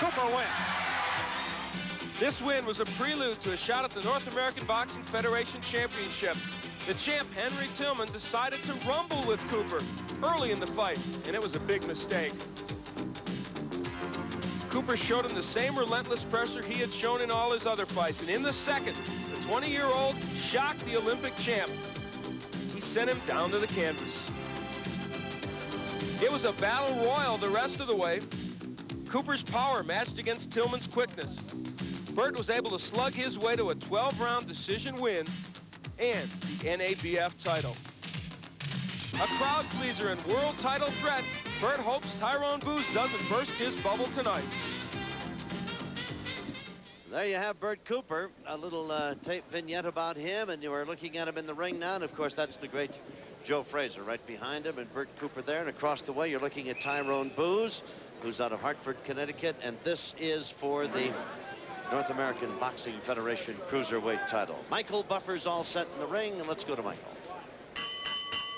Cooper wins. This win was a prelude to a shot at the North American Boxing Federation Championship. The champ, Henry Tillman, decided to rumble with Cooper early in the fight, and it was a big mistake. Cooper showed him the same relentless pressure he had shown in all his other fights, and in the second, the 20-year-old shocked the Olympic champ. He sent him down to the canvas. It was a battle royal the rest of the way. Cooper's power matched against Tillman's quickness. Bert was able to slug his way to a 12-round decision win and the NABF title. A crowd pleaser and world title threat, Bert hopes Tyrone Booze doesn't burst his bubble tonight. There you have Bert Cooper, a little tape vignette about him, and you are looking at him in the ring now, and of course that's the great Joe Frazier right behind him, and Bert Cooper there, and across the way you're looking at Tyrone Booze, who's out of Hartford, Connecticut, and this is for the North American Boxing Federation Cruiserweight title. Michael Buffer's all set in the ring, and let's go to Michael.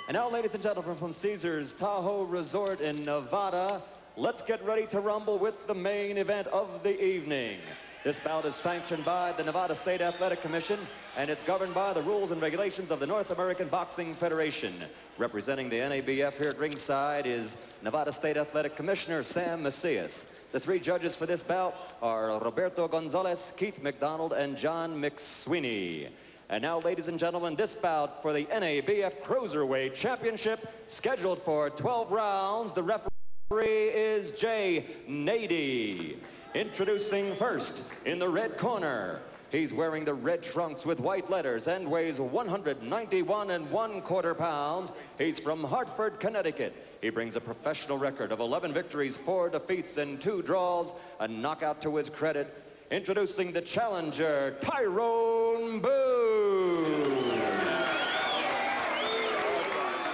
And now, ladies and gentlemen, from Caesars Tahoe Resort in Nevada, let's get ready to rumble with the main event of the evening. This bout is sanctioned by the Nevada State Athletic Commission, and it's governed by the rules and regulations of the North American Boxing Federation. Representing the NABF here at ringside is Nevada State Athletic Commissioner Sam Macias. The three judges for this bout are Roberto Gonzalez, Keith McDonald, and John McSweeney. And now, ladies and gentlemen, this bout for the NABF Cruiserweight Championship, scheduled for 12 rounds. The referee is Jay Nady. Introducing first, in the red corner, he's wearing the red trunks with white letters and weighs 191 1/4 pounds. He's from Hartford, Connecticut. He brings a professional record of 11 victories, 4 defeats, and 2 draws, a knockout to his credit. Introducing the challenger, Tyrone Booze.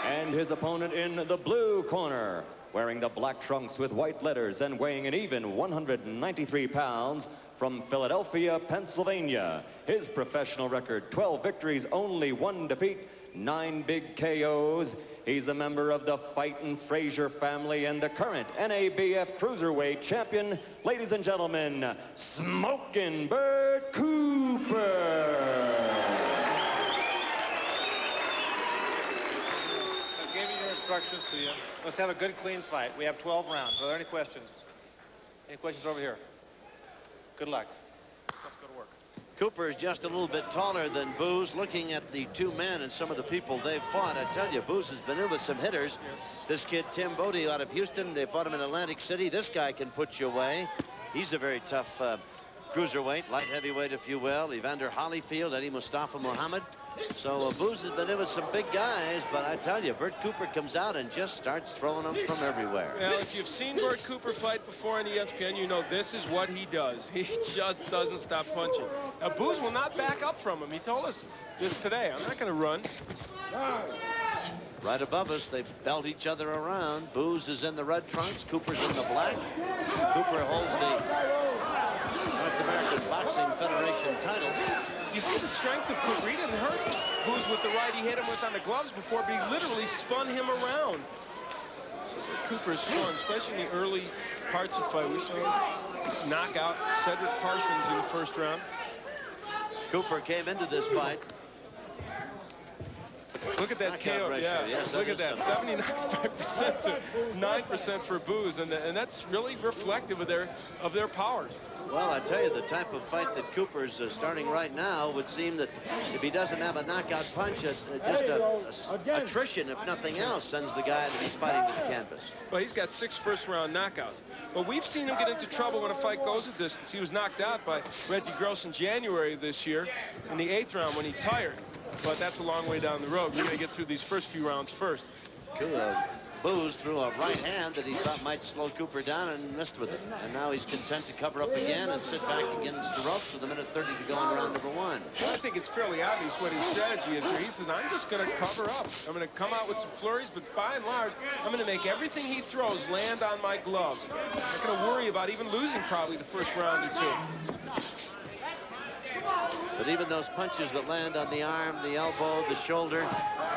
And his opponent in the blue corner, wearing the black trunks with white letters and weighing an even 193 pounds, from Philadelphia, Pennsylvania. His professional record, 12 victories, only 1 defeat, 9 big KOs. He's a member of the Fightin' Frazier family and the current NABF Cruiserweight champion, ladies and gentlemen, Smokin' Bert Cooper. I gave you your instructions to you. Let's have a good, clean fight. We have 12 rounds. Are there any questions? Any questions over here? Good luck. Let's go to work. Cooper is just a little bit taller than Booze. Looking at the two men and some of the people they've fought, I tell you, Booze has been in with some hitters. Yes. This kid, Tim Bodie, out of Houston, they fought him in Atlantic City. This guy can put you away. He's a very tough cruiserweight, light heavyweight, if you will. Evander Holyfield, Eddie Mustafa Muhammad. So Booze has been in with some big guys, but I tell you, Bert Cooper comes out and just starts throwing them from everywhere. Well, if you've seen Bert Cooper fight before on ESPN, you know this is what he does. He just doesn't stop punching. Now, Booze will not back up from him. He told us this today. I'm not going to run. Right above us, they belt each other around. Booze is in the red trunks. Cooper's in the black. Cooper holds the North American Boxing Federation title. You see the strength of Cooper. He didn't hurt Booze with the right he hit him with on the gloves before, but he literally spun him around. Cooper is strong, especially in the early parts of the fight. We saw him knock out Cedric Parsons in the first round. Cooper came into this fight. Look at that KO. Yeah, yes, look at that. 79% to 9% for Booze, and that's really reflective of their powers. Well, I tell you, the type of fight that Cooper's starting right now would seem that if he doesn't have a knockout punch, just attrition, if nothing else, sends the guy that he's fighting to the canvas. Well, he's got 6 first-round knockouts. But we've seen him get into trouble when a fight goes a distance. He was knocked out by Reggie Gross in January of this year in the 8th round when he tired. But that's a long way down the road. We're going to get through these first few rounds first. Booze threw a right hand that he thought might slow Cooper down and missed with it. And now he's content to cover up again and sit back against the ropes with 1:30 to go in round number 1. Well, I think it's fairly obvious what his strategy is here. He says, I'm just going to cover up. I'm going to come out with some flurries, but by and large, I'm going to make everything he throws land on my gloves. I'm not going to worry about even losing probably the first round or 2. But even those punches that land on the arm, the elbow, the shoulder,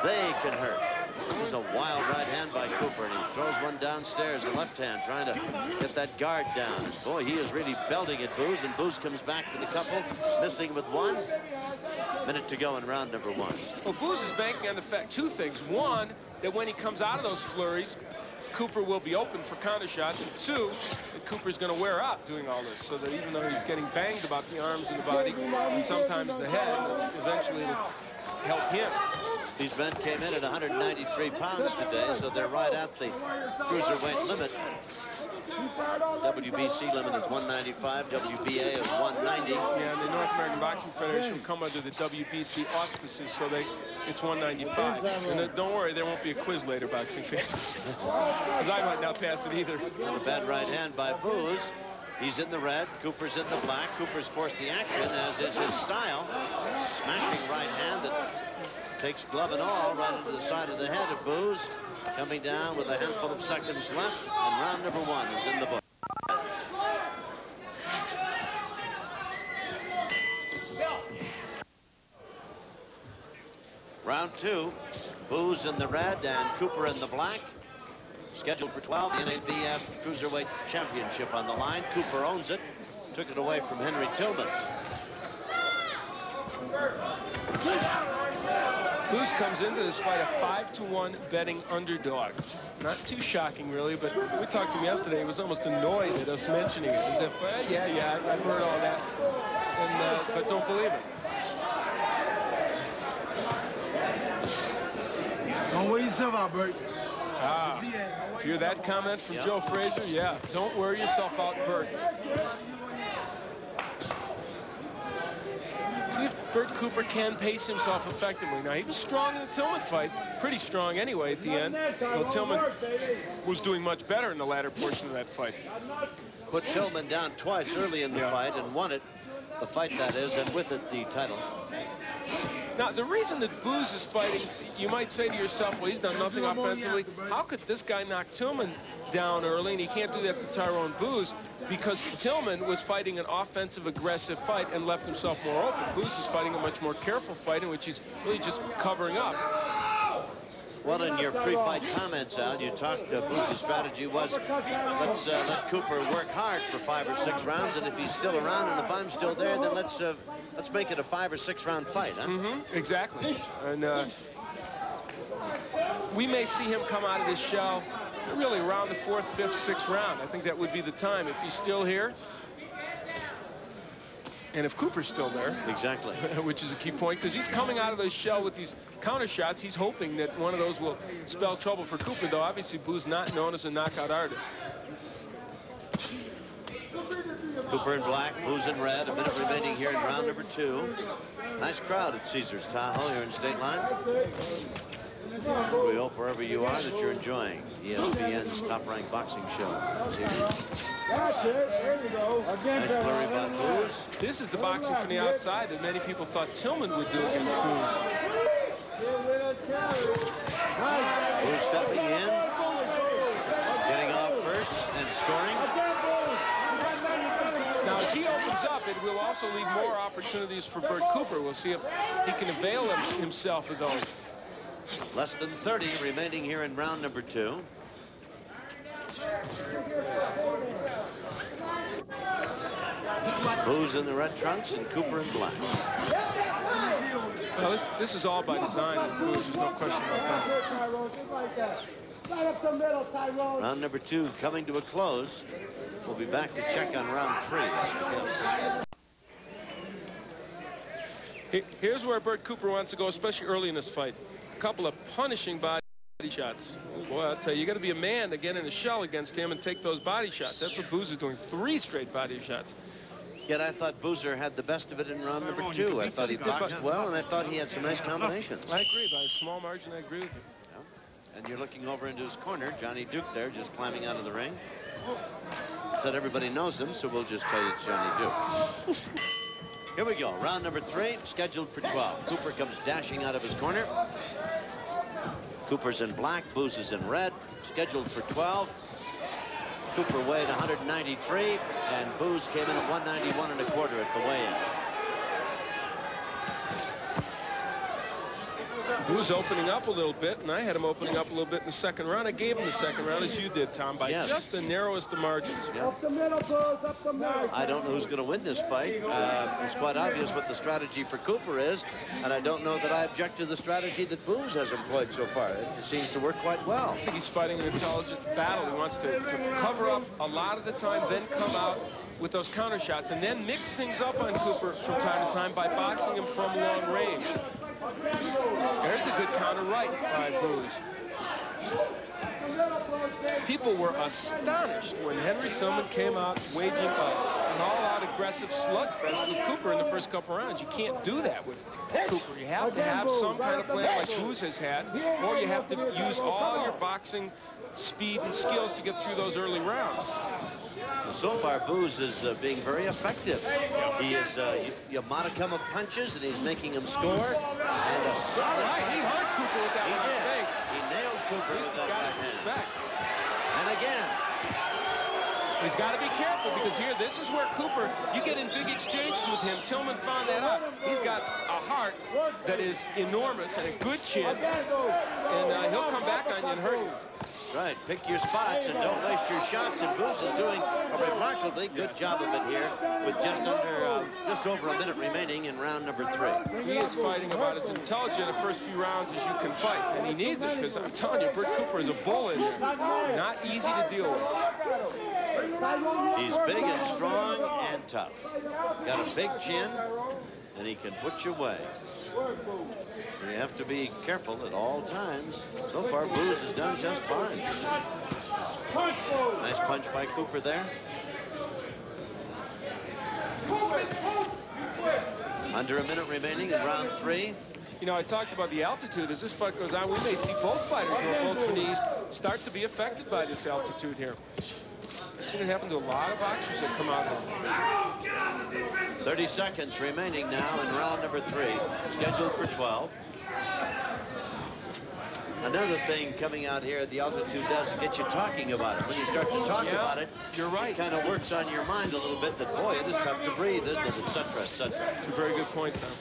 they can hurt. It was a wild right hand by Cooper, and he throws one downstairs, the left hand, trying to get that guard down. Boy, he is really belting at Booze, and Booze comes back with a couple, missing with one. Minute to go in round number 1. Well, Booze is banking on the fact, two things. One, that when he comes out of those flurries, Cooper will be open for counter shots. And two, that Cooper's going to wear out doing all this, so that even though he's getting banged about the arms and the body, and sometimes the head, eventually it'll help him. These men came in at 193 pounds today, so they're right at the cruiserweight limit. WBC limit is 195, WBA is 190. Yeah, and the North American Boxing Federation will come under the WBC auspices, so it's 195. And don't worry, there won't be a quiz later, boxing fans, because I might not pass it either. And a bad right hand by Booze. He's in the red, Cooper's in the black. Cooper's forced the action, as is his style. Smashing right hand that takes glove and all right into the side of the head of Booze. Coming down with a handful of seconds left, and round number 1 is in the book. Round 2, Booze in the red and Cooper in the black. Scheduled for 12, the NABF Cruiserweight Championship on the line. Cooper owns it, took it away from Henry Tillman. Booze comes into this fight a 5-to-1 betting underdog. Not too shocking, really, but we talked to him yesterday. He was almost annoyed at us mentioning it. As if, yeah, I've heard all that, and, but don't believe it. Don't wear yourself out, Bert. Ah, hear that comment from Joe Frazier? Yeah, don't wear yourself out, Bert. See if Bert Cooper can pace himself effectively. Now, he was strong in the Tillman fight, pretty strong anyway at the end, though Tillman was doing much better in the latter portion of that fight. Put Tillman down twice early in the fight and won it, the fight that is, and with it the title. Now, the reason that Booze is fighting, you might say to yourself, well, he's done nothing offensively. How could this guy knock Tillman down early, and he can't do that to Tyrone Booze? Because Tillman was fighting an offensive, aggressive fight and left himself more open. Booze is fighting a much more careful fight in which he's really just covering up. Well, in your pre-fight comments, Al, you talked, Booze's strategy was, let's let Cooper work hard for 5 or 6 rounds, and if he's still around and if I'm still there, then let's make it a 5 or 6 round fight, huh? Mm-hmm, exactly. And we may see him come out of this shell really around the 4th, 5th, 6th round. I think that would be the time if he's still here. And if Cooper's still there. Exactly. Which is a key point, because he's coming out of the shell with these counter shots. He's hoping that one of those will spell trouble for Cooper, though obviously Booze not known as a knockout artist. Cooper in black, Booze in red. A minute remaining here in round number 2. Nice crowd at Caesars Tahoe here in State Line. We hope wherever you are that you're enjoying ESPN's top-ranked boxing show. That's it. There you go. Nice flurry by Booze. This is the boxing from the outside that many people thought Tillman would do against Booze. Booze stepping in, getting off first and scoring. Now, as he opens up, it will also leave more opportunities for Bert Cooper. We'll see if he can avail himself of those. Less than 30 remaining here in round number 2. Booze in the red trunks and Cooper in black. Well, this is all by design with Booze. There's no question about that. Round number 2 coming to a close. We'll be back to check on round 3. Here's where Bert Cooper wants to go, especially early in this fight. A couple of punishing body shots. Oh, boy, I'll tell you, you got to be a man to get in a shell against him and take those body shots. That's what Booze is doing. 3 straight body shots. Yet I thought Boozer had the best of it in round number 2. I thought he boxed well, and I thought he had some nice combinations. I agree. By a small margin, I agree with you. Yeah. And you're looking over into his corner. Johnny Duke there, just climbing out of the ring. Said everybody knows him, so we'll just tell you it's Johnny Duke. Here we go. Round number 3, scheduled for 12. Cooper comes dashing out of his corner. Cooper's in black, Booze is in red. Scheduled for 12. Cooper weighed 193, and Booze came in at 191 1/4 at the weigh-in. Booze opening up a little bit, and I had him opening up a little bit in the second round. I gave him the second round, as you did, Tom, by just the narrowest of margins. Yeah. Up the middle, Booze, up the middle. I don't know who's going to win this fight. It's quite obvious what the strategy for Cooper is, and I don't know that I object to the strategy that Booze has employed so far. It seems to work quite well. I think he's fighting an intelligent battle. He wants to cover up a lot of the time, then come out with those counter shots, and then mix things up on Cooper from time to time by boxing him from long range. There's the good counter right by Booze. People were astonished when Henry Tillman came out waging an all-out aggressive slugfest with Cooper in the first couple rounds. You can't do that with Cooper. You have to have some kind of plan like Booze has had, or you have to use all your boxing speed and skills to get through those early rounds. So far, Booze is being very effective. He is a modicum of punches, and he's making him score. And a solid right, he hurt Cooper with that mistake. He nailed Cooper with that backhand. And again. He's got to be careful, because here, this is where Cooper, you get in big exchanges with him. Tillman found that out. He's got a heart that is enormous and a good chin, and he'll come back on you and hurt you. Right, pick your spots and don't waste your shots, and Booze is doing a remarkably good job of it here with just over a minute remaining in round number 3. He is fighting about as intelligent a first few rounds as you can fight, and he needs it, because I'm telling you, Bert Cooper is a bull in there. Not easy to deal with. He's big and strong and tough. Got a big chin, and he can put you away. You have to be careful at all times. So far, Booze has done just fine. Nice punch by Cooper there. Under a minute remaining in round 3. You know, I talked about the altitude. As this fight goes on, we may see both fighters who are both from the east start to be affected by this altitude here. I've seen it happen to a lot of boxers that come out here. 30 seconds remaining now in round number 3, scheduled for 12. Another thing coming out here, the altitude does get you talking about it. When you start to talk about it, you're right. It kind of works on your mind a little bit that, boy, it is tough to breathe, isn't it, etc., etc. It's a very good point, Tom.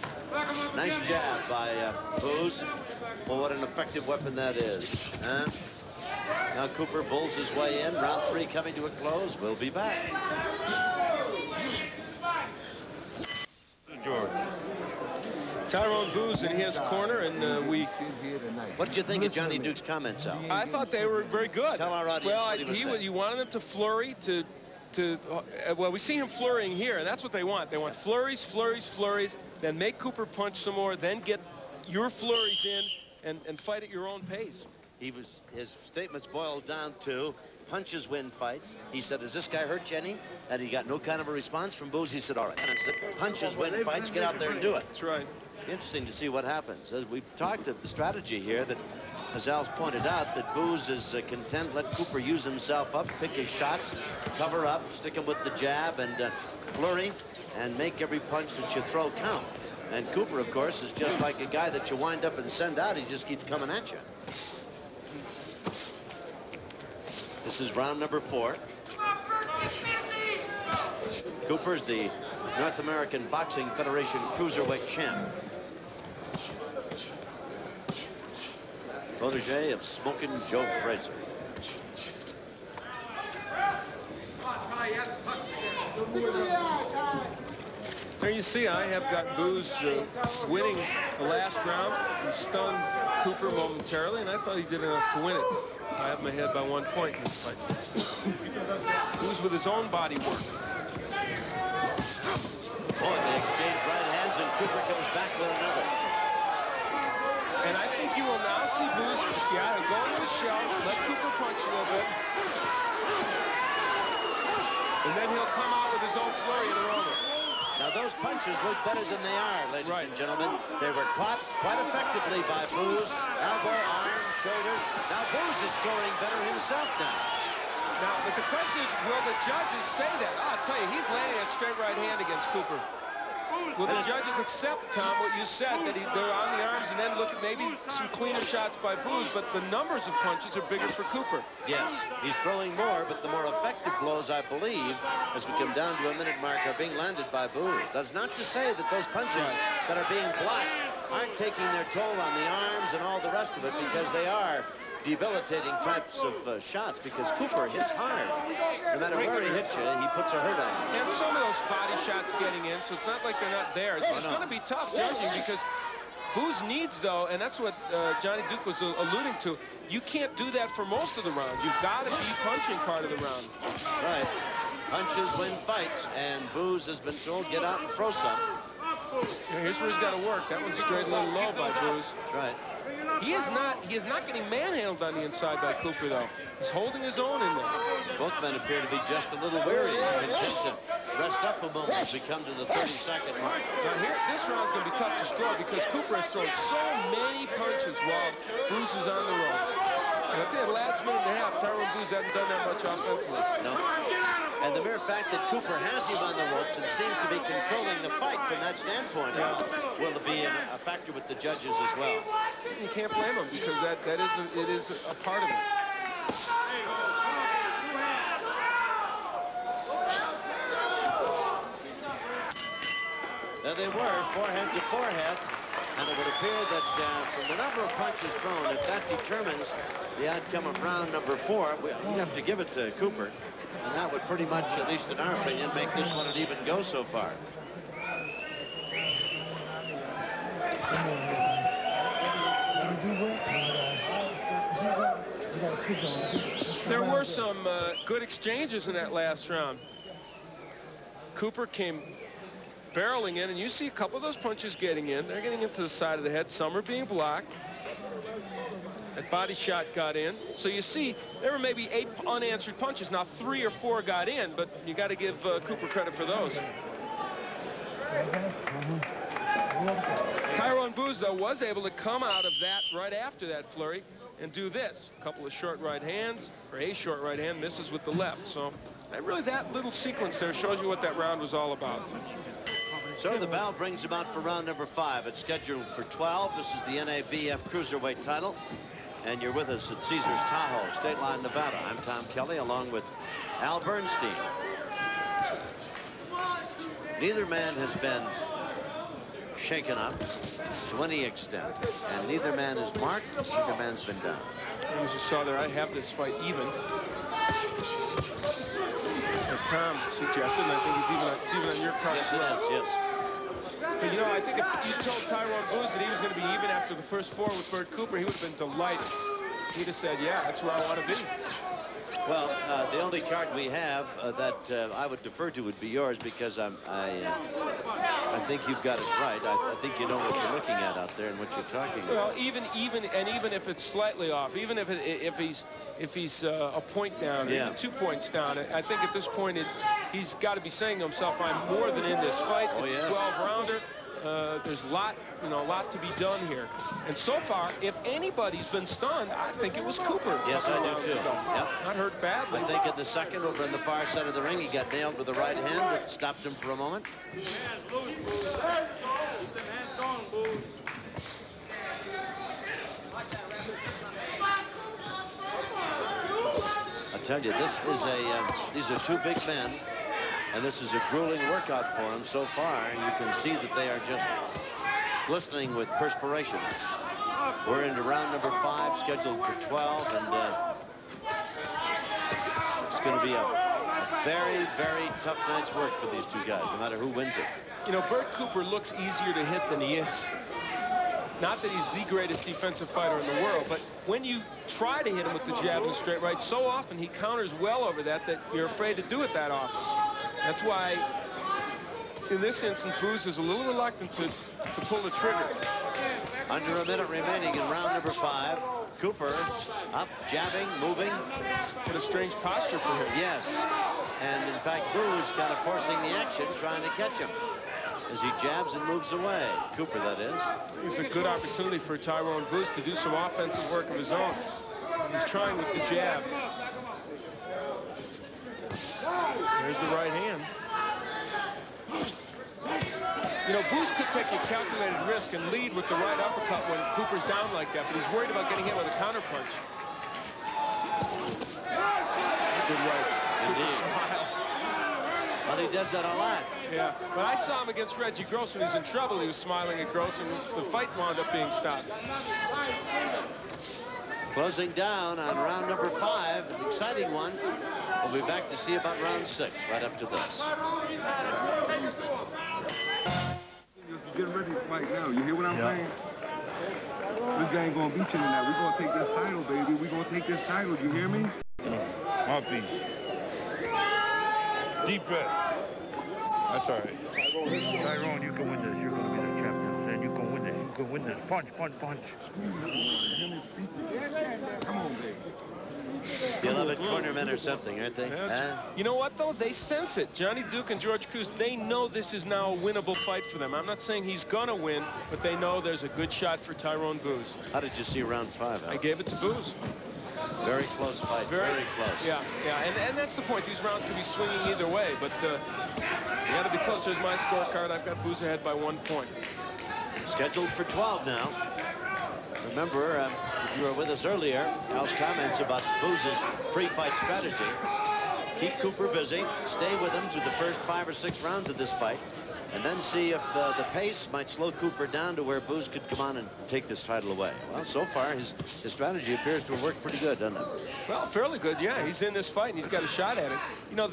Nice jab by Booze. Well, what an effective weapon that is. Huh? Now Cooper bulls his way in. Round 3 coming to a close. We'll be back. Tyrone Booze in his corner, and What did you think of Johnny Duke's comments, Al? I thought they were very good. Tell our audience what he was saying. You wanted him to flurry, well, we see him flurrying here, and that's what they want. They want flurries, flurries, flurries, then make Cooper punch some more, then get your flurries in and fight at your own pace. His statements boiled down to punches win fights. He said, "Does this guy hurt you any?" And he got no kind of a response from Booze. He said, "All right." And I said, "Punches win fights. Get out there and do it." That's right. Interesting to see what happens. As we've talked of the strategy here, that, as Al's pointed out, that Booze is content, let Cooper use himself up, pick his shots, cover up, stick him with the jab, and flurry, and make every punch that you throw count. And Cooper, of course, is just like a guy that you wind up and send out. He just keeps coming at you. This is round number 4. Cooper's the North American Boxing Federation cruiserweight champ. Protege of Smokin' Joe Frazier. There you see, I have got Booze winning the last round. He stunned Cooper momentarily, and I thought he did enough to win it. So I have him ahead by 1 point in this fight. Booze with his own body work. Boy, they exchange right hands, and Cooper comes back with another. And I think you will now see Booze, go into the shell, let Cooper punch a little bit. And then he'll come out with his own flurry and they're over. Now, those punches look better than they are, ladies and gentlemen. They were caught quite effectively by Booze. Elbow, arm, shoulder. Now, Booze is scoring better himself now. Now, but the question is, will the judges say that? I'll tell you, he's landing that straight right hand against Cooper. Will the judges accept, Tom, what you said, that they're on the arms and then look at maybe some cleaner shots by Booze, but the numbers of punches are bigger for Cooper? Yes, he's throwing more, but the more effective blows, I believe, as we come down to a minute mark, are being landed by Booze. That's not to say that those punches that are being blocked aren't taking their toll on the arms and all the rest of it, because they are debilitating types of shots, because Cooper hits hard. No matter where he hits you, he puts a hurt on you. And some of those body shots getting in, so it's not like they're not there. It's going to be tough judging, because Booze needs, though, and that's what Johnny Duke was alluding to, you can't do that for most of the round. You've got to be punching part of the round. Right. Punches win fights, and Booze has been told, get out and throw some. Here's where he's got to work. That one's straight a little low by Booze. That's right. He is not getting manhandled on the inside by Cooper, though. He's holding his own in there. Both men appear to be just a little weary and content to rest up a moment as we come to the 32nd mark. Now here, this round's going to be tough to score because Cooper has thrown so many punches while Booze is on the ropes. And I think the last minute and a half, Tyrone Booze hasn't done that much offensively. No. And the mere fact that Cooper has him on the ropes and seems to be controlling the fight from that standpoint will be a factor with the judges as well. You can't blame him, because it is a part of it. There they were, forehead to forehead, and it would appear that from the number of punches thrown, if that determines the outcome of round number 4, we have to give it to Cooper, and that would pretty much, at least in our opinion, make this one an even go so far. There were some good exchanges in that last round. Cooper came barreling in, and you see a couple of those punches getting in. They're getting into the side of the head. Some are being blocked. That body shot got in. So you see, there were maybe 8 unanswered punches. Now 3 or 4 got in, but you got to give Cooper credit for those. Tyrone Booze, though, was able to come out of that right after that flurry and do this. A couple of short right hands, or a short right hand, misses with the left. So that little sequence there shows you what that round was all about. So the bell brings him out for round number 5. It's scheduled for 12. This is the NABF Cruiserweight title. And you're with us at Caesars Tahoe, State Line, Nevada. I'm Tom Kelly, along with Al Bernstein. Neither man has been shaken up to any extent. And neither man is marked, neither man's been down. And as you saw there, I have this fight even. As Tom suggested, and I think it's even on your card as well. Yes. But, you know, I think if you told Tyrone Booze that he was going to be even after the first 4 with Bert Cooper, he would have been delighted. He'd have said, yeah, that's where I want to be. Well, the only card we have that I would defer to would be yours, because I think you've got it right. I think you know what you're looking at out there and what you're talking about. Well, even if it's slightly off, even if he's a point down, or even 2 points down, I think at this point he's got to be saying to himself, I'm more than in this fight. It's a 12-rounder. There's a lot to be done here. And so far, if anybody's been stunned, I think it was Cooper. Yes, I do too. Yep. Not hurt badly. I think at the second, over on the far side of the ring, he got nailed with the right hand that stopped him for a moment. I tell you, these are 2 big men. And this is a grueling workout for them so far. And you can see that they are just glistening with perspiration. We're into round number 5, scheduled for 12. And it's going to be a very, very tough night's work for these 2 guys, no matter who wins it. You know, Bert Cooper looks easier to hit than he is. Not that he's the greatest defensive fighter in the world, but when you try to hit him with the jab and the straight right, so often he counters well over that you're afraid to do it that often. That's why, in this instance, Booze is a little reluctant to pull the trigger. Under a minute remaining in round number 5. Cooper up, jabbing, moving. What a strange posture for him. Yes. And, in fact, Booze kind of forcing the action, trying to catch him as he jabs and moves away. Cooper, that is. It's a good opportunity for Tyrone Booze to do some offensive work of his own. He's trying with the jab. There's the right hand. You know, Booze could take a calculated risk and lead with the right uppercut when Cooper's down like that, but he's worried about getting hit with a counter punch. Good right. Indeed. Well, he does that a lot. Yeah, but I saw him against Reggie Gross when he was in trouble. He was smiling at Gross, and the fight wound up being stopped. Closing down on round number 5, an exciting one. We'll be back to see about round 6 right up to this. Get ready to fight now. You hear what I'm saying? This guy ain't gonna beat you tonight. We're gonna take this title, baby. We're gonna take this title. You hear me? Heartbeat. Deep breath. That's all right. Tyrone, you can win this. You're going to be the champion. Then you can win this. You can win this. Punch, punch, punch. Come on, baby. Beloved cornermen or something, aren't they? You know what, though? They sense it. Johnny Duke and George Cruz, they know this is now a winnable fight for them. I'm not saying he's going to win, but they know there's a good shot for Tyrone Booze. How did you see round 5, Al? I gave it to Booze. Very close fight. Very close. Yeah, and that's the point. These rounds could be swinging either way, but you got to be close. There's my scorecard. I've got Booze ahead by 1 point. Scheduled for 12 now. Remember, if you were with us earlier, Al's comments about Booze's pre-fight strategy. Keep Cooper busy. Stay with him through the first 5 or 6 rounds of this fight. And then see if the pace might slow Cooper down to where Booze could come on and take this title away. Well, so far, his strategy appears to have worked pretty good, doesn't it? Well, fairly good, yeah. He's in this fight, and he's got a shot at it. You know,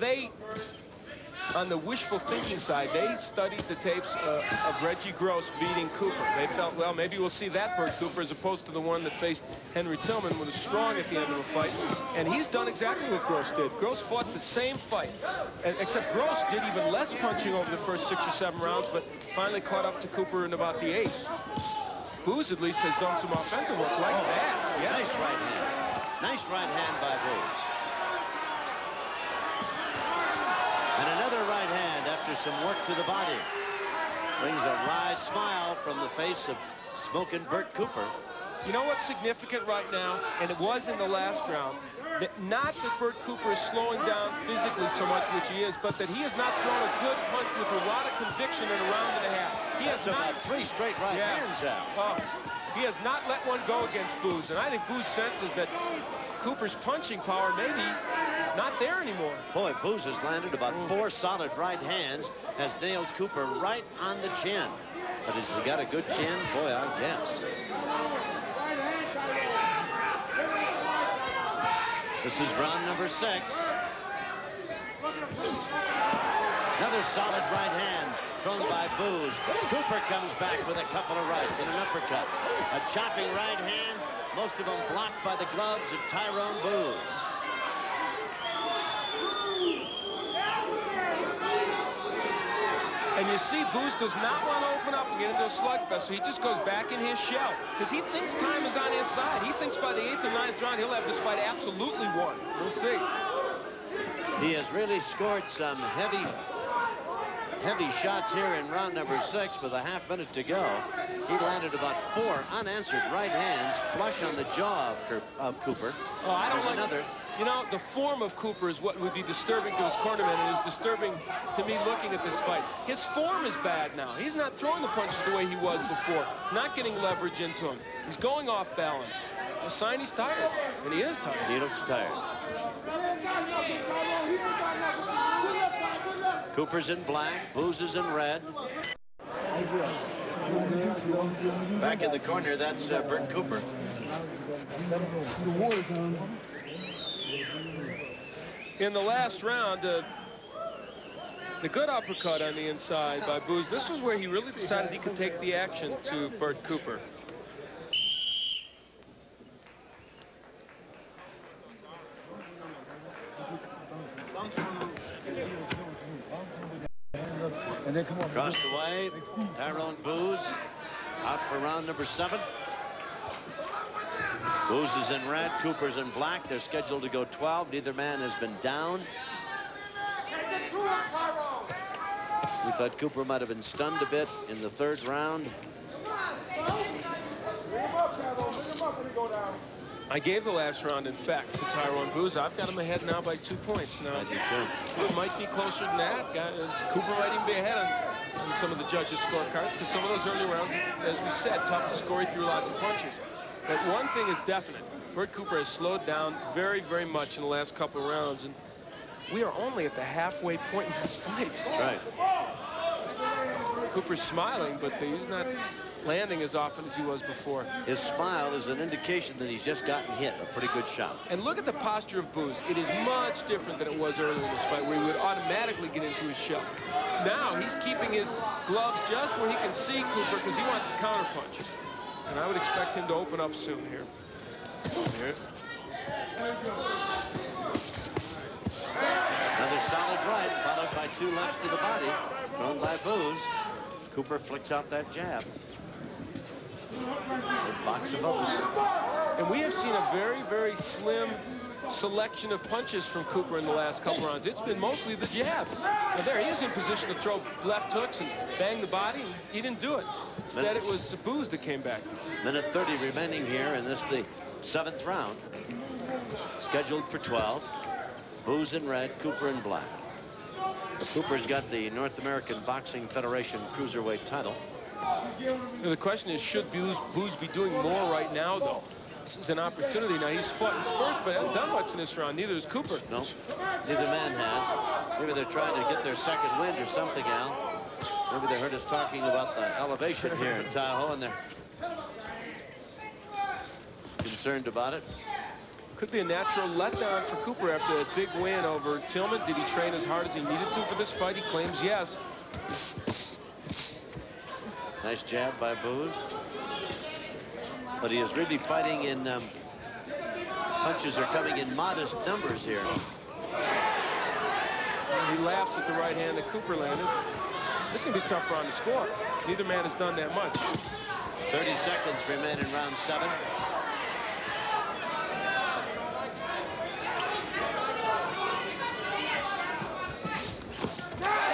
on the wishful thinking side, they studied the tapes of Reggie Gross beating Cooper. They felt, well, maybe we'll see that Bert Cooper as opposed to the one that faced Henry Tillman, who was strong at the end of the fight. And he's done exactly what Gross did. Gross fought the same fight, except Gross did even less punching over the first 6 or 7 rounds, but finally caught up to Cooper in about the 8th. Booze, at least, has done some offensive work like that. Yeah. Nice right hand. Nice right hand by Booze. And another right hand after some work to the body. Brings a wry smile from the face of smoking Bert Cooper. You know what's significant right now, and it was in the last round, that not that Bert Cooper is slowing down physically so much, which he is, but that he has not thrown a good punch with a lot of conviction in a round and a half. He has about 3 straight right hands out. He has not let one go against Booze, and I think Booze senses that Cooper's punching power maybe not there anymore. Boy, Booze has landed about 4 solid right hands, has nailed Cooper right on the chin. But has he got a good chin? Boy, I guess. This is round number 6. Another solid right hand thrown by Booze. Cooper comes back with a couple of rights and an uppercut. A chopping right hand, most of them blocked by the gloves of Tyrone Booze. And you see, Booze does not want to open up and get into a slugfest, so he just goes back in his shell. Because he thinks time is on his side. He thinks by the 8th or 9th round, he'll have this fight absolutely won. We'll see. He has really scored some heavy shots here in round number 6 with a half minute to go. He landed about 4 unanswered right hands flush on the jaw of Cooper. Oh, I don't like another. You know, the form of Cooper is what would be disturbing to his cornerman, and is disturbing to me looking at this fight. His form is bad now. He's not throwing the punches the way he was before, not getting leverage into him. He's going off balance. It's a sign he's tired, and he is tired. He looks tired. Cooper's in black, Booze is in red. Back in the corner, that's Bert Cooper. In the last round, the good uppercut on the inside by Booze, this was where he really decided he could take the action to Bert Cooper. Across the way, Tyrone Booze out for round number 7. Booze is in red, Cooper's in black. They're scheduled to go 12. Neither man has been down. We thought Cooper might have been stunned a bit in the 3rd round. I gave the last round, in fact, to Tyrone Booze. I've got him ahead now by 2 points. Now, it might be closer than that. Cooper might even be ahead on some of the judges' scorecards, because some of those early rounds, as we said, tough to score. He threw lots of punches. But one thing is definite. Bert Cooper has slowed down very, very much in the last couple of rounds. And we are only at the halfway point in this fight. That's right. Cooper's smiling, but he's not landing as often as he was before. His smile is an indication that he's just gotten hit a pretty good shot. And look at the posture of Booze. It is much different than it was earlier in this fight, where he would automatically get into his shell. Now he's keeping his gloves just where he can see Cooper because he wants a counterpunch. And I would expect him to open up soon here. Here. Another solid right, followed by 2 lefts to the body, thrown by Booze. Cooper flicks out that jab. Good box of Booze. And we have seen a very, very slim selection of punches from Cooper in the last couple rounds. It's been mostly the jabs. Now there, he is in position to throw left hooks and bang the body, and he didn't do it. Instead, it was Booze that came back. Minute 30 remaining here in this, the 7th round. Scheduled for 12. Booze in red, Cooper in black. Cooper's got the North American Boxing Federation cruiserweight title. The question is, should Booze be doing more right now, though? This is an opportunity. Now, he's fought in spurts, but hasn't done much in this round. Neither has Cooper. No, neither man has. Maybe they're trying to get their second wind or something, Al. Maybe they heard us talking about the elevation here in Tahoe, and they're concerned about it. Could be a natural letdown for Cooper after a big win over Tillman. Did he train as hard as he needed to for this fight? He claims yes. Nice jab by Booze. But he is really fighting in, punches are coming in modest numbers here. And he laughs at the right hand that Cooper landed. This is going to be a tough round to score. Neither man has done that much. 30 seconds remain in round 7.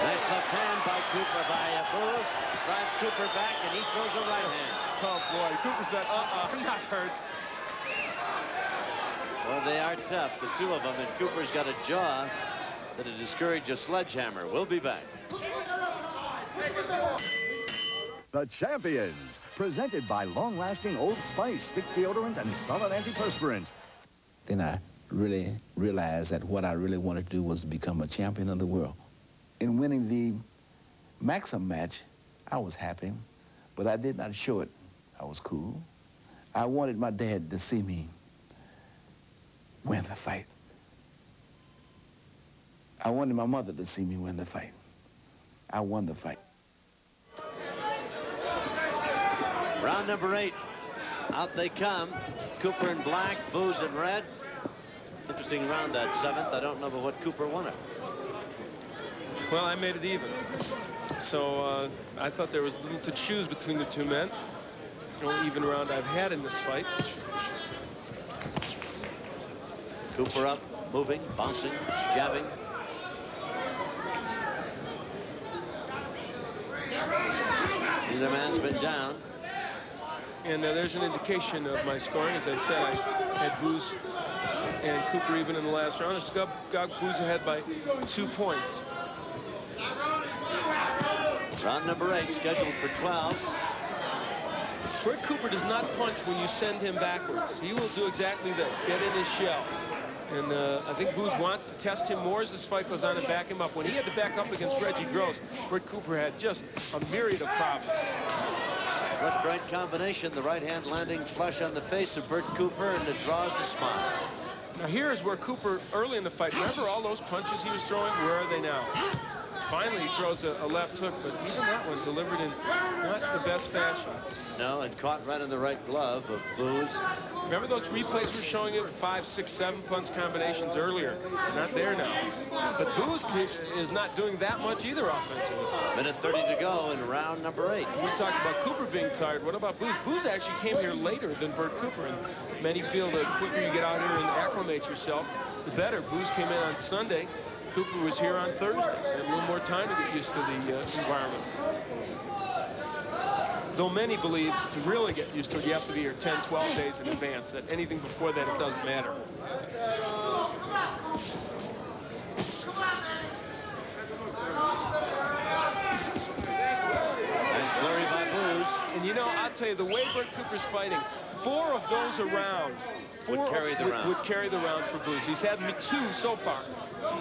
Nice left hand by Cooper, by Booze. Drives Cooper back, and he throws a right hand. Oh, boy. Cooper said, I'm not hurt. Well, they are tough, the two of them, and Cooper's got a jaw that'll discourage a sledgehammer. We'll be back. The Champions, presented by long-lasting Old Spice stick deodorant and solid antiperspirant. Then I really realized that what I really wanted to do was become a champion of the world. In winning the Maxim match, I was happy, but I did not show it. I was cool. I wanted my dad to see me win the fight. I wanted my mother to see me win the fight. I won the fight. Round number 8. Out they come. Cooper in black, Booze in red. Interesting round, that 7th. I don't know but what Cooper won it. Well, I made it even. So I thought there was little to choose between the two men. The only even round I've had in this fight. Cooper up, moving, bouncing, jabbing. Neither man's been down. And there's an indication of my scoring. As I said, I had Booze and Cooper even in the last round. I just got Booze ahead by 2 points. Round number 8, scheduled for 12. Bert Cooper does not punch when you send him backwards. He will do exactly this, get in his shell. And I think Booze wants to test him more as this fight goes on and back him up. When he had to back up against Reggie Gross, Bert Cooper had just a myriad of problems. Left-right combination, the right hand landing flush on the face of Bert Cooper, and it draws a smile. Now here is where Cooper, early in the fight, remember all those punches he was throwing? Where are they now? Finally, he throws a left hook, but even that one delivered in not the best fashion. No, and caught right in the right glove of Booze. Remember those replays were showing you 5, 6, 7 punch combinations earlier? Not there now. But Booze is not doing that much either offensively. Minute 30 to go in round number 8. We talked about Cooper being tired. What about Booze? Booze actually came here later than Bert Cooper, and many feel the quicker you get out here and acclimate yourself, the better. Booze came in on Sunday. Cooper was here on Thursday, so had a little more time to get used to the environment. Though many believe to really get used to it, you have to be here 10, 12 days in advance. That anything before that, it doesn't matter. Nice flurry by Booze. And you know, I'll tell you, the way Bert Cooper's fighting, 4 of those around would carry the round. Would carry the round for Booze. He's had 2 so far.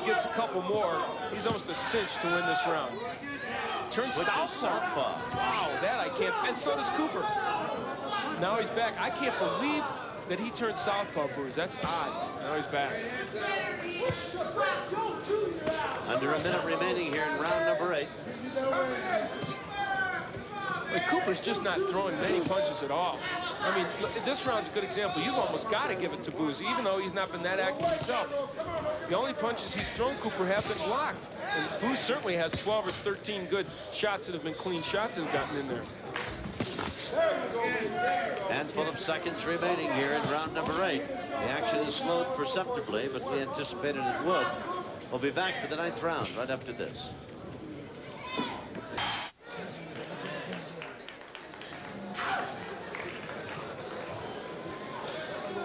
He gets a couple more. He's almost a cinch to win this round. Turns southpaw. Wow, that I can't. And so does Cooper. Now he's back. I can't believe that he turned southpaw, Booze. That's odd. Now he's back. Under a minute remaining here in round number 8. But Cooper's just not throwing many punches at all. I mean, this round's a good example. You've almost got to give it to Booze, even though he's not been that active himself. The only punches he's thrown, Cooper, have been blocked. And Booze certainly has 12 or 13 good shots that have been clean shots that have gotten in there. Handful of seconds remaining here in round number 8. The action has slowed perceptibly, but we anticipated it would. We'll be back for the 9th round right after this.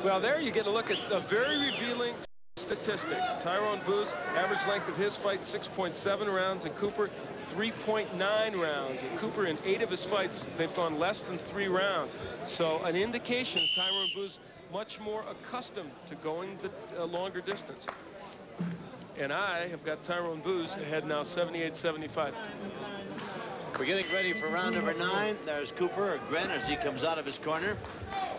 Well, there you get a look at a very revealing statistic. Tyrone Booze, average length of his fight, 6.7 rounds, and Cooper, 3.9 rounds. And Cooper, in 8 of his fights, they've gone less than 3 rounds. So an indication of Tyrone Booze much more accustomed to going the longer distance. And I have got Tyrone Booze ahead now, 78-75. We're getting ready for round number 9. There's Cooper, a grin as he comes out of his corner.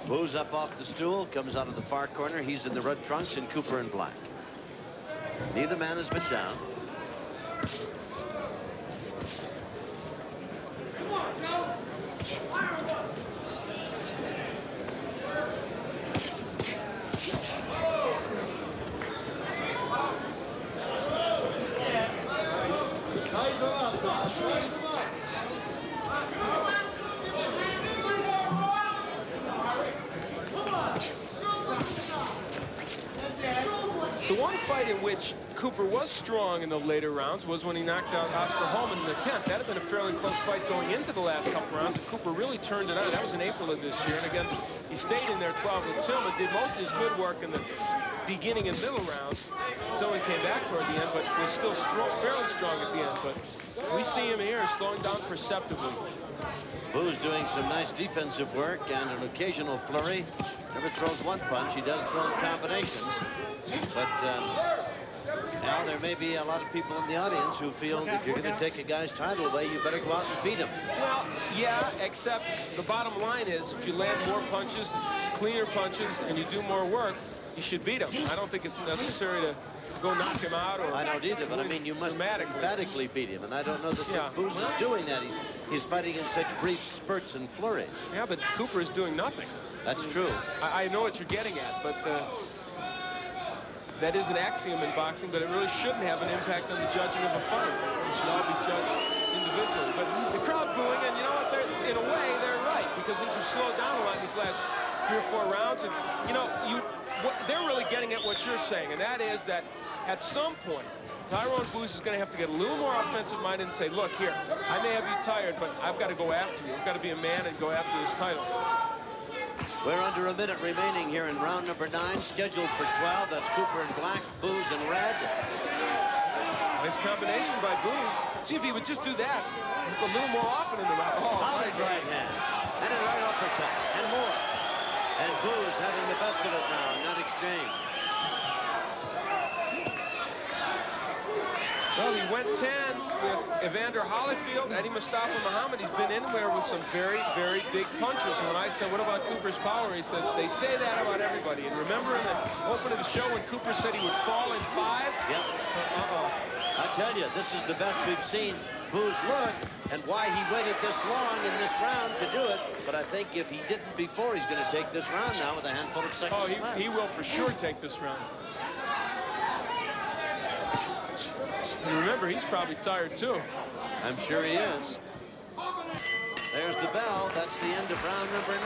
Booze up off the stool, comes out of the far corner. He's in the red trunks and Cooper in black. Neither man has been down. Come on, Joe. The one fight in which Cooper was strong in the later rounds was when he knocked out Oscar Holman in the 10th. That had been a fairly close fight going into the last couple rounds, and Cooper really turned it on. That was in April of this year, and again, he stayed in there 12 with Tillman, did most of his good work in the beginning and middle rounds. Tillman came back toward the end, but was still fairly strong at the end. But we see him here slowing down perceptibly. Booze doing some nice defensive work and an occasional flurry. Never throws one punch. He does throw in combinations. But now there may be a lot of people in the audience who feel that if you're going to take a guy's title away, you better go out and beat him. Well, yeah, except the bottom line is if you land more punches, cleaner punches, and you do more work, you should beat him. I don't think it's necessary to go knock him out. Or I don't either, but I mean, you must emphatically beat him, and I don't know that Booze is doing that. He's fighting in such brief spurts and flurries. Yeah, but Cooper is doing nothing. That's true. I know what you're getting at, but that is an axiom in boxing, but it really shouldn't have an impact on the judging of a fight. It should all be judged individually. But the crowd booing, and you know what? In a way, they're right, because things have slowed down a lot these last 3 or 4 rounds. And, you know, they're really getting at what you're saying, and that is that at some point, Tyrone Booze is going to have to get a little more offensive-minded and say, look, here, I may have you tired, but I've got to go after you. I've got to be a man and go after this title. We're under a minute remaining here in round number 9, scheduled for 12. That's Cooper in black, Booze in red. Nice combination by Booze. See if he would just do that a little more often in the round. Oh, solid right hand. And a right uppercut. And more. And Booze having the best of it now in that exchange. Well, he went 10 with Evander Holyfield, Eddie Mustafa Muhammad. He's been in there with some very, very big punches. And when I said, what about Cooper's power? He said, they say that about everybody. And remember in the opening of the show when Cooper said he would fall in 5? Yep. I tell you, this is the best we've seen Booze look, and why he waited this long in this round to do it. But I think if he didn't before, he's going to take this round now with a handful of seconds left. He will for sure take this round. And remember, he's probably tired, too. I'm sure he is. There's the bell. That's the end of round number 9.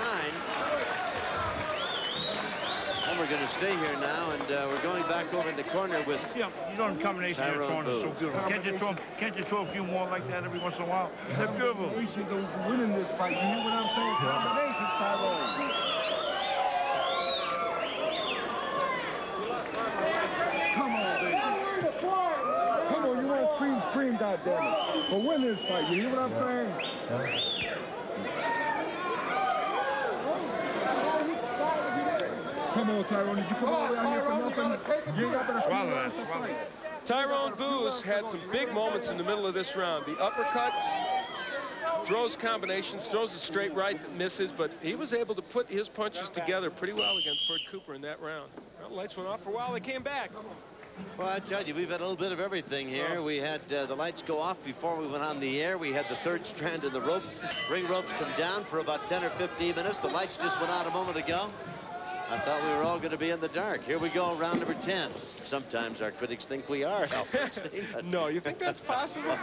And we're going to stay here now, and we're going back over in the corner with you know, combination of Tyrone Booze. So beautiful. Can't you throw a few more like that every once in a while? They're beautiful. Combinations of winning this fight. You hear what I'm saying? Combinations, Tyrone. Scream, goddammit. But win this fight, you hear what I'm saying? Come on, Tyrone. Did you come all the way out here for nothing? You ain't got to Swallow that, swallow it. Tyrone Booze had some big moments in the middle of this round. The uppercut, throws combinations, throws a straight right that misses, but he was able to put his punches together pretty well against Bert Cooper in that round. Well, the lights went off for a while. They came back. Well, I tell you, we've had a little bit of everything here. We had the lights go off before we went on the air. We had the third strand of the rope. Ring ropes come down for about 10 or 15 minutes. The lights just went out a moment ago. I thought we were all going to be in the dark. Here we go, round number 10. Sometimes our critics think we are. No, you think that's possible?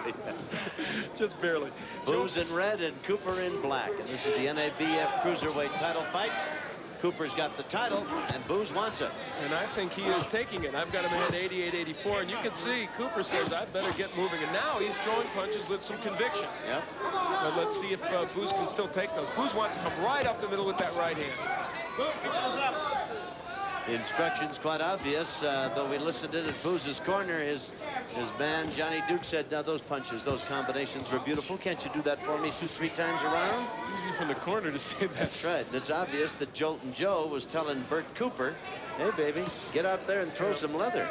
Just barely. Booze in red and Cooper in black. And this is the NABF Cruiserweight title fight. Cooper's got the title, and Booze wants it. And I think he is taking it. I've got him at 88-84, and you can see Cooper says, I'd better get moving. And now he's throwing punches with some conviction. Yep. But let's see if Booze can still take those. Booze wants to come right up the middle with that right hand. The instructions quite obvious, though we listened in at Booze's corner. His man, Johnny Duke, said, now those punches, those combinations were beautiful. Can't you do that for me 2-3 times around? It's easy from the corner to say that. That's right. And it's obvious that Joltin' Joe was telling Bert Cooper, hey, baby, get out there and throw some leather.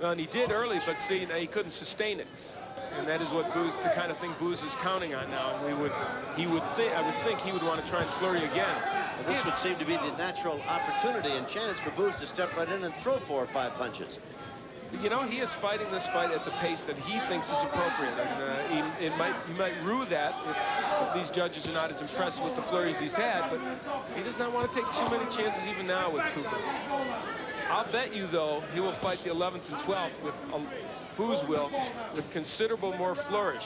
Well, and he did early, but see, he couldn't sustain it. And that is what Booze, the kind of thing Booze is counting on now. And I would think he would want to try and flurry again. Well, this would seem to be the natural opportunity and chance for Booze to step right in and throw 4 or 5 punches. You know, he is fighting this fight at the pace that he thinks is appropriate. And you might rue that if these judges are not as impressed with the flurries he's had, but he does not want to take too many chances even now with Cooper. I'll bet you, though, he will fight the 11th and 12th with Booze will, with considerable more flourish.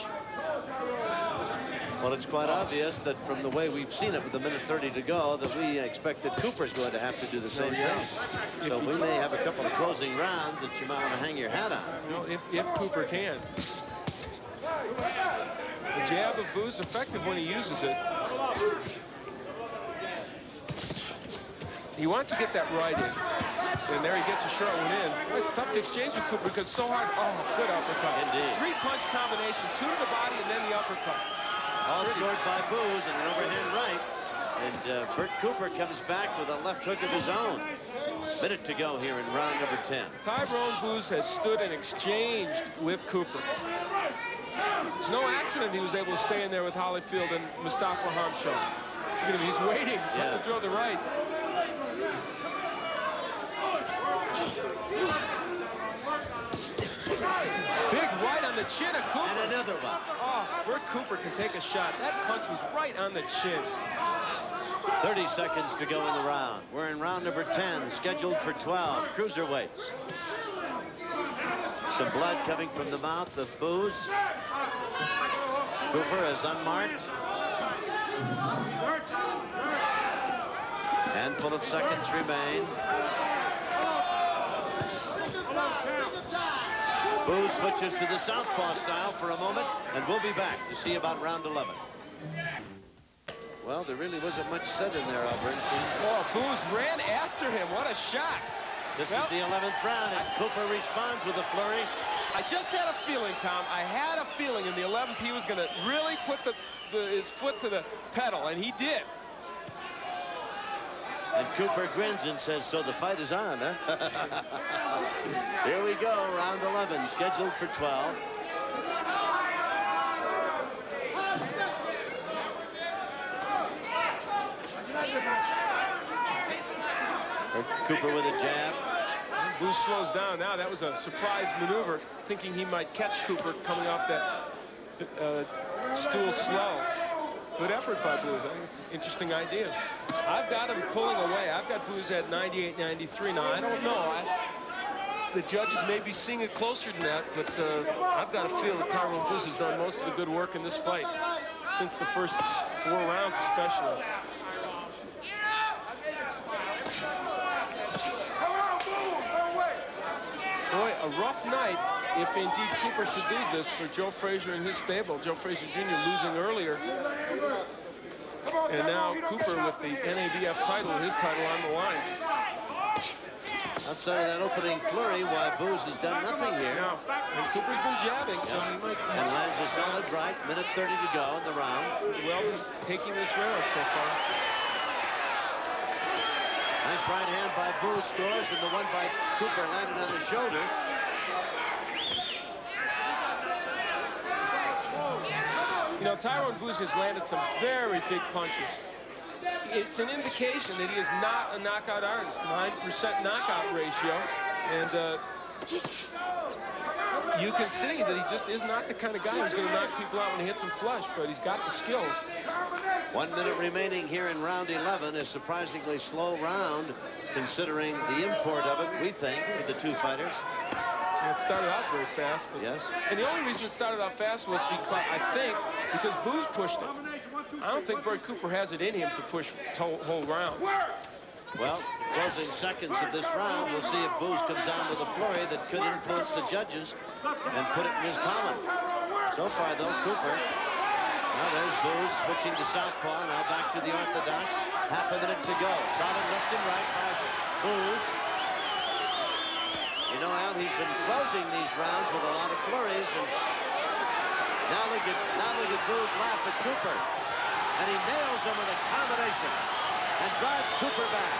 Well, it's quite obvious that from the way we've seen it with 1:30 to go, that we expect that Cooper's going to have to do the same thing. So we may have a couple of closing rounds that you might want to hang your hat on. You know, if Cooper can. The jab of Booze effective when he uses it. He wants to get that right in. And there he gets a short one in. Well, it's tough to exchange with Cooper because it's so hard. Oh, good uppercut. Indeed. 3-punch combination, 2 to the body and then the uppercut. All scored by Booze and an overhand right. And Bert Cooper comes back with a left hook of his own. Minute to go here in round number 10. Tyrone Booze has stood and exchanged with Cooper. It's no accident he was able to stay in there with Holyfield and Mustafa Hamsho. Look at him, he's waiting to throw the right. Big right on the chin of Cooper. And another one. Oh, Bert Cooper can take a shot. That punch was right on the chin. 30 seconds to go in the round. We're in round number 10, scheduled for 12 cruiserweights. Some blood coming from the mouth of Booze. Cooper is unmarked. Handful of seconds remain. Booze switches to the southpaw style for a moment, and we'll be back to see about round 11. Well, there really wasn't much said in there, Bernstein. Oh, Booze ran after him. What a shot. This is the 11th round, and Cooper responds with a flurry. I just had a feeling, Tom. I had a feeling in the 11th he was going to really put his foot to the pedal, and he did. And Cooper grins and says, so the fight is on, huh? Here we go, round 11, scheduled for 12. Cooper with a jab. Booze slows down now. That was a surprise maneuver, thinking he might catch Cooper coming off that stool slow. Good effort by Booze. I think it's an interesting idea. I've got him pulling away. I've got Booze at 98-93. Now, I don't know. The judges may be seeing it closer than that, but I've got to feel that Tyrone Booze has done most of the good work in this fight, since the first 4 rounds especially. Boy, a rough night, if indeed Cooper should lose this, for Joe Frazier and his stable. Joe Frazier Jr. losing earlier. And now Cooper with the NABF title, his title on the line. Outside of that opening flurry, why Booze has done nothing here. Now, and Cooper's been jabbing, so he might... And lands a solid right, minute 30 to go in the round. Well, he's taking this round so far. Nice right hand by Booze scores, and the one by Cooper landed on the shoulder. You know, Tyrone Booze has landed some very big punches. It's an indication that he is not a knockout artist. 9% knockout ratio. And you can see that he just is not the kind of guy who's going to knock people out when he hits them flush, but he's got the skills. 1 minute remaining here in round 11. A surprisingly slow round, considering the import of it, we think, for the two fighters. It started out very fast. But yes. And the only reason it started out fast was because, I think, because Booze pushed it. I don't think Bert Cooper has it in him to push whole round. Well, closing seconds of this round, we'll see if Booze comes down with a flurry that could influence the judges and put it in his column. So far, though, Cooper. Now there's Booze switching to southpaw. Now back to the orthodox. Half a minute to go. Solid left and right by Booze. You know, Al, he's been closing these rounds with a lot of flurries. And now look at Booze laugh at Cooper. And he nails him with a combination and drives Cooper back.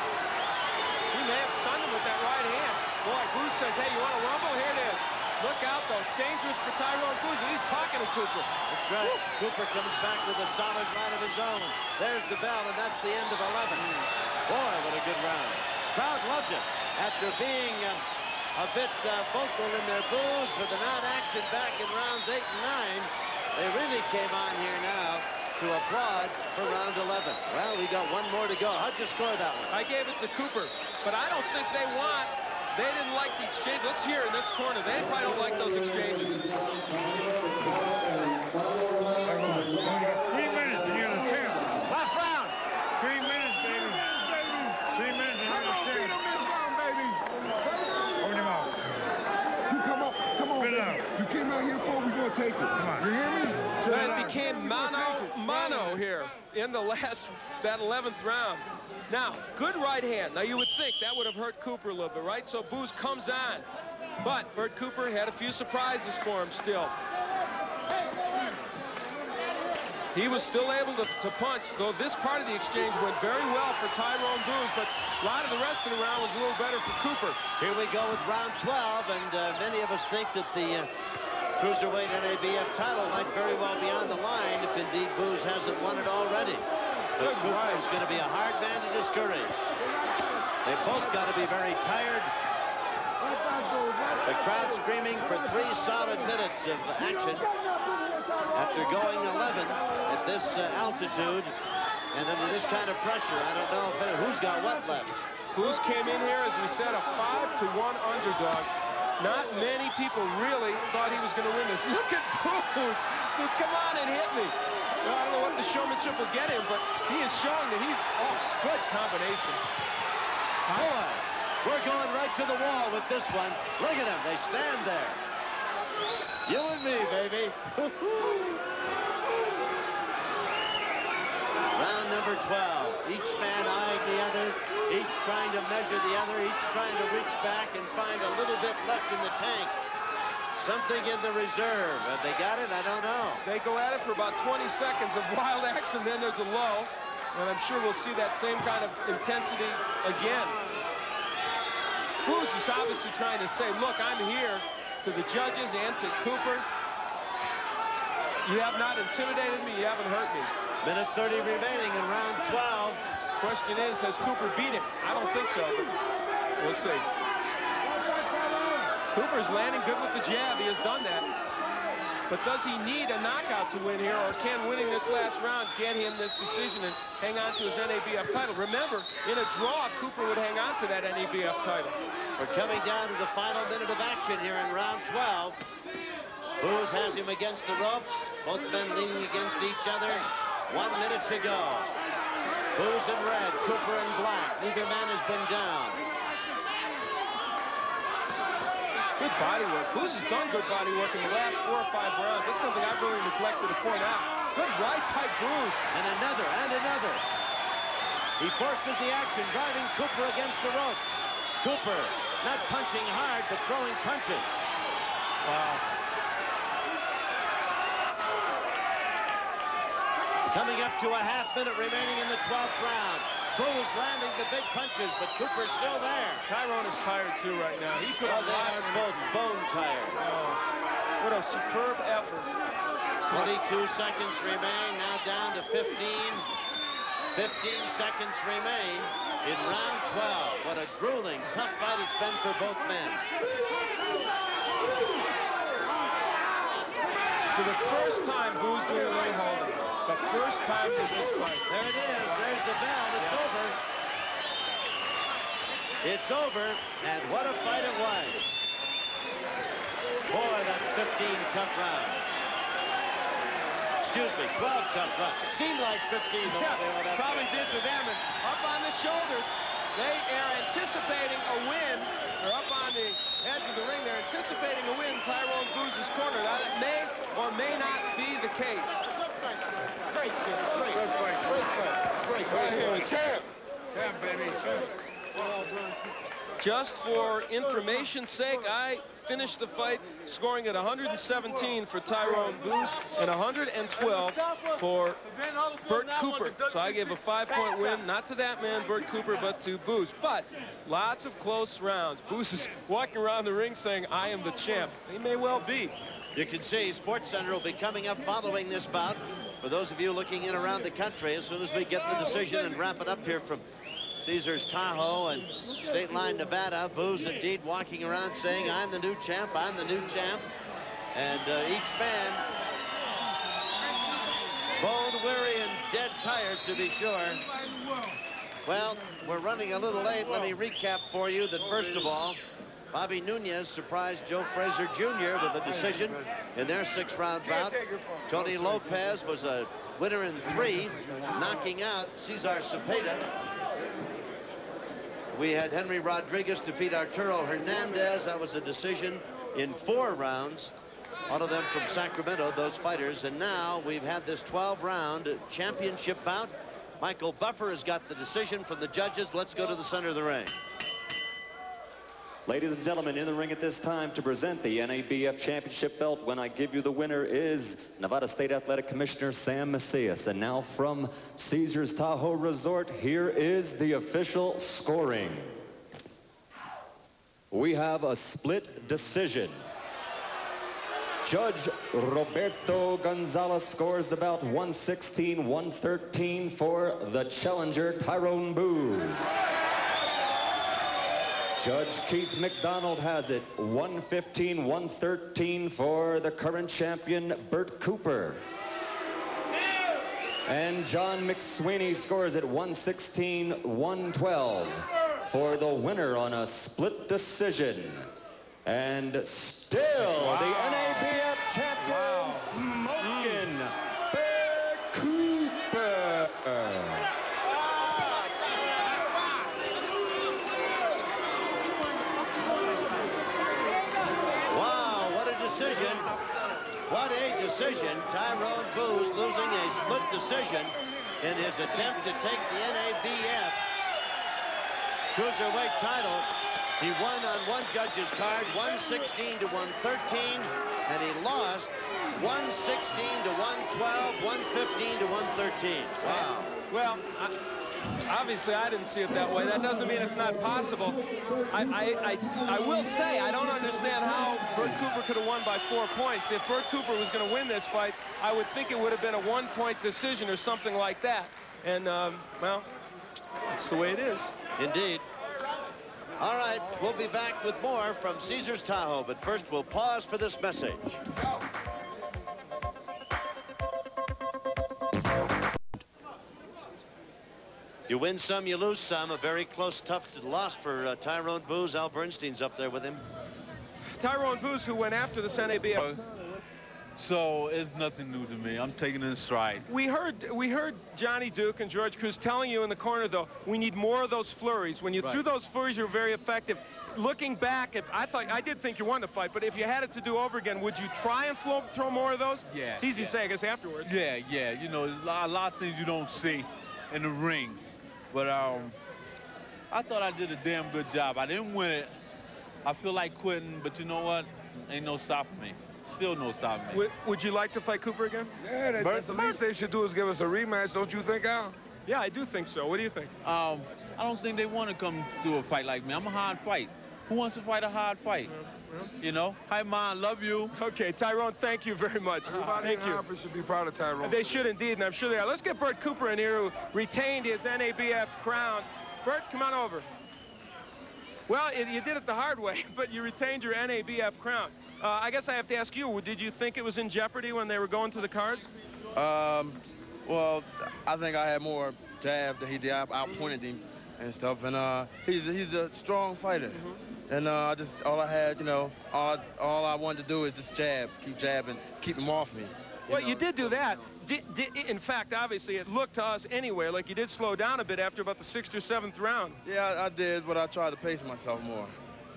He may have stunned him with that right hand. Boy, Booze says, hey, you want to rumble? Here it is. Look out, though. Dangerous for Tyrone Booze. He's talking to Cooper. That's right. Woo! Cooper comes back with a solid right of his own. There's the bell, and that's the end of 11. Boy, what a good round. Crowd loved it. After being a bit vocal in their boos for the non-action back in rounds 8 and 9, they really came on here now to applaud for round 11. Well, we got one more to go. How'd you score that one? I gave it to Cooper, but I don't think they didn't like the exchange. Let's hear in this corner. They probably don't like those exchanges. 3 minutes and you're the champ. Left round. 3 minutes, baby. 3 minutes and you're the champ. Open your mouth. You come on, Spit it baby. out. You came out here for, we gonna take it. Come on. You hear me? It became mano here in that 11th round. Now, good right hand. Now, you would think that would have hurt Cooper a little bit, right? So Booze comes on. But Bert Cooper had a few surprises for him still. He was still able to punch, though this part of the exchange went very well for Tyrone Booze, but a lot of the rest of the round was a little better for Cooper. Here we go with round 12, and many of us think that the cruiserweight NABF title might very well be on the line if indeed Booze hasn't won it already. But Cooper is going to be a hard man to discourage. They both got to be very tired. The crowd screaming for 3 solid minutes of action after going 11 at this altitude and under this kind of pressure. I don't know who's got what left. Booze came in here, as we said, a 5-1 underdog. Not many people really thought he was going to win this. Look at Booze. So come on and hit me. Well, I don't know what the showmanship will get him, but he is showing that he's, good combination. Boy, we're going right to the wall with this one. Look at them. They stand there. You and me, baby. Round number 12. Each man eyeing the other, each trying to measure the other, each trying to reach back and find a little bit left in the tank. Something in the reserve. Have they got it? I don't know. They go at it for about 20 seconds of wild action, then there's a low, and I'm sure we'll see that same kind of intensity again. Booze is obviously trying to say, look, I'm here to the judges and to Cooper. You have not intimidated me, you haven't hurt me. Minute 30 remaining in round 12. Question is, has Cooper beat him? I don't think so, but we'll see. Cooper's landing good with the jab. He has done that. But does he need a knockout to win here, or can winning this last round get him this decision and hang on to his NABF title? Remember, in a draw, Cooper would hang on to that NABF title. We're coming down to the final minute of action here in round 12. Booze has him against the ropes. Both men leaning against each other. 1 minute to go. Booze in red, Cooper in black. Neither man has been down. Good body work. Booze has done good body work in the last 4 or 5 rounds. This is something I've really neglected to point out. Good right by Booze. And another, and another. He forces the action, driving Cooper against the ropes. Cooper not punching hard, but throwing punches. Wow. Coming up to a half minute remaining in the 12th round. Booze landing the big punches, but Cooper's still there. Tyrone is tired too right now. He could have They are both bone tired. Oh, what a superb effort. 22 seconds remain, now down to 15. 15 seconds remain in round 12. What a grueling, tough fight it's been for both men. For the first time, Booze doing a little holding. The first time in this fight. There it is. There's the bell. It's over. It's over, and what a fight it was. Boy, that's 15 tough rounds. Excuse me, 12 tough rounds. It seemed like 15. Yeah, probably did to them. And up on the shoulders, they are anticipating a win. They're up on the edge of the ring. They're anticipating a win. Tyrone Booze's corner. Now, that may or may not be the case. Great kid. Great fight. Great fight. Great fight. Right here, champ. Champ, baby. Champ. Just for information's sake, I finished the fight scoring at 117 for Tyrone Booze and 112 for Bert Cooper. So I gave a 5-point win, not to that man, Bert Cooper, but to Booze. But lots of close rounds. Booze is walking around the ring saying, I am the champ. He may well be. You can see SportsCenter will be coming up following this bout. For those of you looking in around the country, as soon as we get the decision and wrap it up here from Caesars Tahoe and State Line, Nevada, Booze indeed walking around saying, I'm the new champ, I'm the new champ. And each man bone weary and dead tired, to be sure. Well, we're running a little late. Let me recap for you that, first of all, Bobby Nunez surprised Joe Frazier Jr. with a decision in their 6-round bout. Tony Lopez was a winner in 3, knocking out Cesar Cepeda. We had Henry Rodriguez defeat Arturo Hernandez. That was a decision in 4 rounds. All of them from Sacramento, those fighters. And now we've had this 12-round championship bout. Michael Buffer has got the decision from the judges. Let's go to the center of the ring. Ladies and gentlemen, in the ring at this time to present the NABF championship belt, when I give you the winner, is Nevada State Athletic Commissioner Sam Macias. And now from Caesars Tahoe Resort, here is the official scoring. We have a split decision. Judge Roberto Gonzalez scores the bout 116-113 for the challenger Tyrone Booze. Judge Keith McDonald has it 115-113 for the current champion Bert Cooper. And John McSweeney scores it 116-112 for the winner on a split decision. And still the NABF champion smoking Bert Cooper. Decision. What a decision. Tyrone Booze losing a split decision in his attempt to take the NABF cruiserweight title. He won on one judge's card, 116-113, and he lost 116-112, 115-113. Wow. Well, obviously, I didn't see it that way. That doesn't mean it's not possible. I will say I don't understand how Bert Cooper could have won by 4 points. If Bert Cooper was going to win this fight, I would think it would have been a 1-point decision or something like that. And, well, that's the way it is. Indeed. All right, we'll be back with more from Caesars Tahoe, but first we'll pause for this message. You win some, you lose some. A very close, tough loss for Tyrone Booze. Al Bernstein's up there with him. Tyrone Booze, who went after the NABF. So it's nothing new to me. I'm taking it in stride. We heard Johnny Duke and George Cruz telling you in the corner, though, we need more of those flurries. When you threw those flurries, you were very effective. Looking back, I did think you won the fight, but if you had it to do over again, would you try and throw more of those? Yeah. It's easy to say, I guess, afterwards. Yeah. You know, a lot of things you don't see in the ring. But I thought I did a damn good job. I didn't win it. I feel like quitting, but you know what? Ain't no stopping me. Still no stopping me. Would you like to fight Cooper again? Yeah, the least they should do is give us a rematch, don't you think, Al? Yeah, I do think so. What do you think? I don't think they want to come to a fight like me. I'm a hard fight. Who wants to fight a hard fight? You know? Hi, Mom. Love you. Okay, Tyrone, thank you very much. Thank you. Should be proud of Tyrone. They should indeed, and I'm sure they are. Let's get Bert Cooper in here, who retained his NABF crown. Bert, come on over. Well, you did it the hard way, but you retained your NABF crown. I guess I have to ask you, did you think it was in jeopardy when they were going to the cards? Well, I think I had more jab than he did. I outpointed him and stuff, and he's a strong fighter. And all I had, you know, all I wanted to do is just jab, keep jabbing, keep him off me. Well, you did do that. In fact, obviously, it looked to us anyway like you did slow down a bit after about the 6th or 7th round. Yeah, I did, but I tried to pace myself more.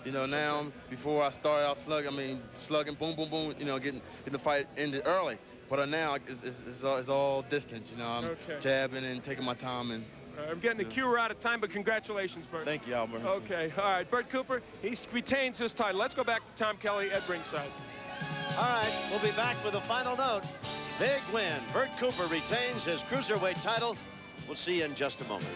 You know, now, before I started out slugging, boom, boom, boom, you know, getting the fight ended early. But now it's all distance, you know. I'm jabbing and taking my time. And I'm getting the cue. We're out of time, but congratulations, Bert. Thank you, Albert. Okay, all right. Bert Cooper, he retains his title. Let's go back to Tom Kelly at ringside. All right, we'll be back with a final note. Big win. Bert Cooper retains his cruiserweight title. We'll see you in just a moment.